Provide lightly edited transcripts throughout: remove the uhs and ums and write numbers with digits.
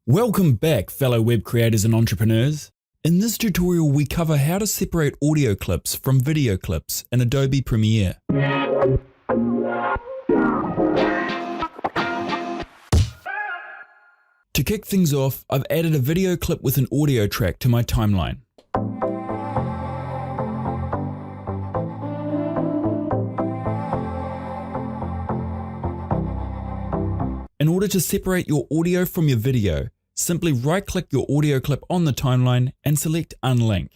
Welcome back, fellow web creators and entrepreneurs. In this tutorial, we cover how to separate audio clips from video clips in Adobe Premiere. To kick things off, I've added a video clip with an audio track to my timeline. In order to separate your audio from your video, simply right-click your audio clip on the timeline and select Unlink.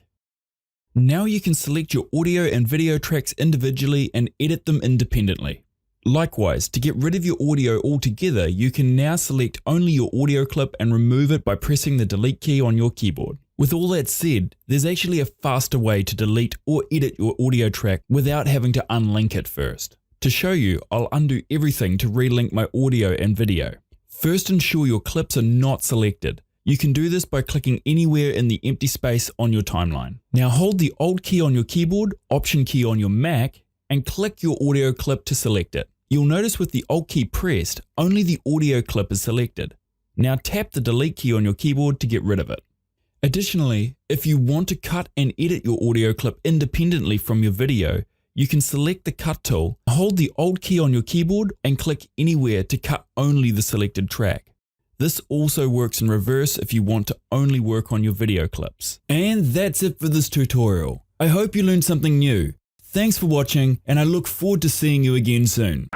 Now you can select your audio and video tracks individually and edit them independently. Likewise, to get rid of your audio altogether, you can now select only your audio clip and remove it by pressing the delete key on your keyboard. With all that said, there's actually a faster way to delete or edit your audio track without having to unlink it first. To show you, I'll undo everything to relink my audio and video. First, ensure your clips are not selected. You can do this by clicking anywhere in the empty space on your timeline. Now hold the Alt key on your keyboard, Option key on your Mac, and click your audio clip to select it. You'll notice with the Alt key pressed, only the audio clip is selected. Now tap the Delete key on your keyboard to get rid of it. Additionally, if you want to cut and edit your audio clip independently from your video, you can select the Cut tool, hold the Alt key on your keyboard and click anywhere to cut only the selected track. This also works in reverse if you want to only work on your video clips. And that's it for this tutorial. I hope you learned something new. Thanks for watching, and I look forward to seeing you again soon.